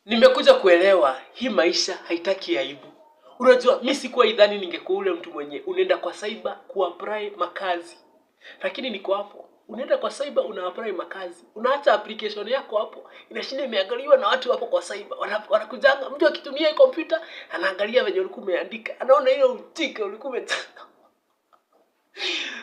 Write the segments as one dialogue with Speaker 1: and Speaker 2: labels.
Speaker 1: Nimekuja kuelewa hii maisha haitaki aibu. Unajua mimi sikuwa idhani ningekuwa ule mtu mwenye unaenda kwa cyber kuapply makazi. Lakini niko hapo. Unaenda kwa cyber una-apply makazi. Unaacha application yako hapo. Inashinda imeangaliwa na watu hapo kwa cyber. Wanakujanga mtu akitumia kompyuta anaangalia venye ulikuwa umeandika. Anaona ile utike ulikuwa umetaka.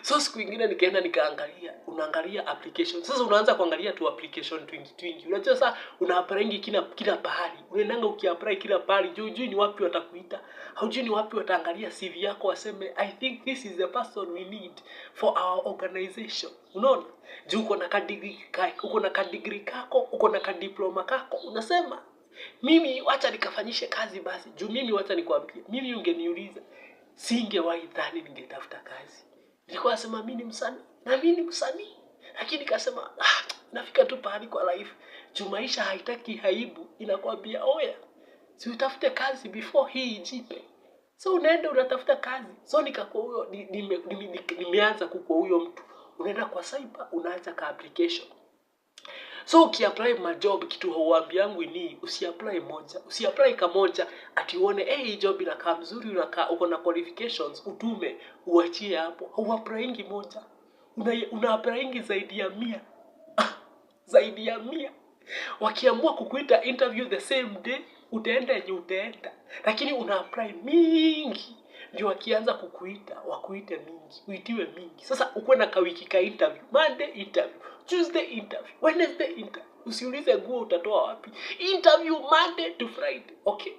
Speaker 1: So siku nyingine nikaenda nikaangalia, unaangalia application. Sasa unaanza kuangalia tu application twingi. Unajua sasa una-apply kila pahali. Unaendanga uki-apply kila pahali, hujui ni wapi watakuita. Hujui ni wapi wataangalia CV yako waseme I think this is the person we need for our organization. Unaona? Juu uko na kadigrii kako, uko na kadiploma kako. Unasema mimi wacha nikafanyishe kazi basi. Juu mimi wacha nikwambie. Mimi ungeniuliza singewahi dhani ningetafuta kazi. Nilikuwa nasema mimi ni msanii, na mimi ni msanii. Lakini nikasema nafika tu pahali kwa life. Juu maisha haitaki aibu, inakwambia oya, si utafute kazi before hii ijipe. So unaenda unatafuta kazi. So nikakuwa huyo nimeanza kukuwa huyo mtu. Unaenda kwa cyber, unaanza ka application. So ukiapply majob kitu huambiangu ni usiapply moja. Usiapply kamoja ati uone hii job inakaa mzuri, uko na qualifications, utume uachie hapo. Huapplyingi moja. Una-applyingi zaidi ya 100. Zaidi ya 100. Wakiamua kukuita interview the same day, utaenda yenye utaenda. Lakini una-apply mingi. Ndio wakianza kukuita, wakuite mingi, uitiwe mingi. Sasa ukuwe na kawiki ka interview. Monday interview, Tuesday interview, Wednesday interview. Usiulize nguo utatoa wapi. Interview Monday to Friday. Okay.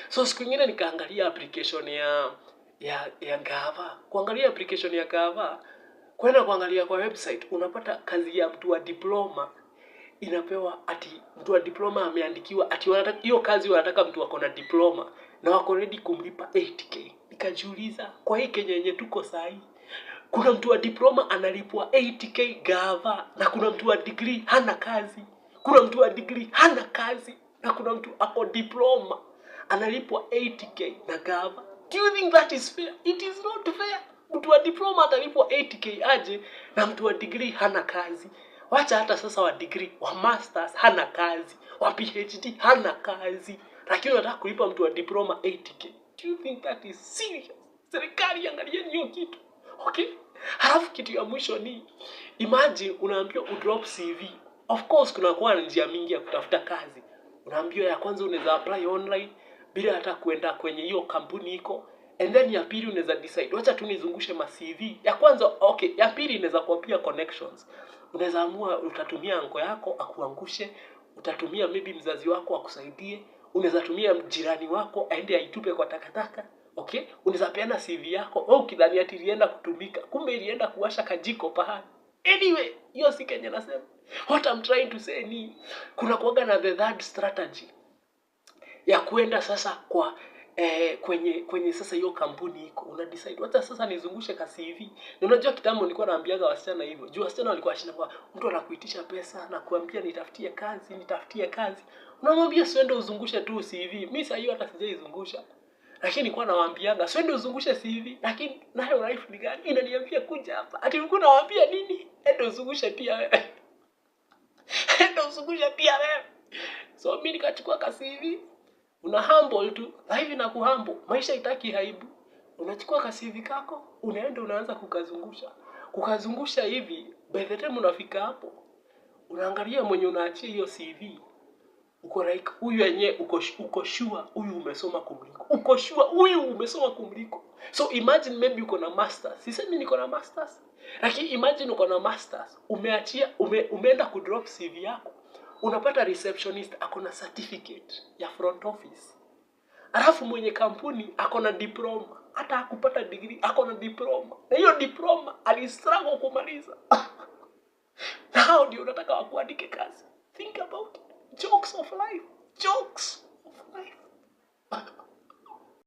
Speaker 1: So siku nyingine nikaangalia application ya Gava. Kuangalia application ya Gava, kwenda kuangalia kwa website, unapata kazi ya mtu wa diploma inapewa ati mtu wa diploma ameandikiwa ati wanataka hiyo kazi wanataka mtu wako na diploma na wako ready kumlipa 8k. Nikajiuliza kwa hii Kenya yenye tuko sahi, kuna mtu wa diploma analipwa 8k Gava na kuna mtu wa degree hana kazi. Kuna mtu wa degree hana kazi na kuna mtu ako diploma analipwa 80k na Gava. Do you think that is fair? It is not fair. Mtu wa diploma atalipwa 80k aje na mtu wa degree hana kazi. Wacha hata sasa wa degree, wa masters hana kazi, wa PhD hana kazi. Lakini unataka kulipa mtu wa diploma 80k. Do you think that is serious? Serikali angalia hiyo kitu. Okay? Halafu kitu ya mwisho ni imagine unaambiwa udrop CV. Of course kuna kwa njia mingi ya kutafuta kazi. Unaambiwa ya kwanza unaweza apply online bila hata kuenda kwenye hiyo kampuni iko. And then ya pili unaweza decide wacha tu nizungushe ma CV. Ya kwanza okay, ya pili inaweza kuwa pia connections. Unaweza amua utatumia anko yako akuangushe, utatumia maybe mzazi wako akusaidie, unaweza tumia jirani wako aende aitupe kwa takataka. Okay? Unaweza peana CV yako ukidhani ati ilienda kutumika, kumbe ilienda kuwasha kajiko pahali. Anyway, hiyo si Kenya nasema. What I'm trying to say ni kuna kuaga na the third strategy ya kuenda sasa kwa kwenye sasa hiyo kampuni iko. Una decide wacha sasa nizungushe ka CV. Na unajua kitambo nilikuwa naambiaga wasichana hivyo. Juu wasichana walikuwa shida kwa mtu anakuitisha pesa na kuambia nitafutie kazi. Unamwambia siende uzungushe tu CV. Mimi sasa hiyo hata sijaizungusha. Lakini nilikuwa nawaambiaga siende uzungushe CV, lakini nayo life ni gani? Inaniambia kuja hapa. Ati ulikuwa unawaambia nini? Ende uzungushe pia wewe. Ende uzungushe pia wewe. So mimi nikachukua ka CV. Una humble tu, hivi na kuhumble. Maisha itaki aibu. Unachukua ka CV kako, unaenda unaanza kukazungusha hivi. By the time unafika hapo, unaangalia mwenye unaachia hiyo CV. Uko like huyu yenyewe uko sure huyu umesoma kumliko. Uko sure huyu umesoma kumliko. So imagine maybe uko na masters. Sisemi niko na masters. Lakini imagine uko na masters, umeenda kudrop CV yako. Unapata receptionist ako na certificate ya front office. Alafu mwenye kampuni ako na diploma. Hata hakupata degree, ako na diploma. Na hiyo diploma alistruggle kumaliza. Now ndio unataka wakuandike kazi. Think about it. Jokes of life.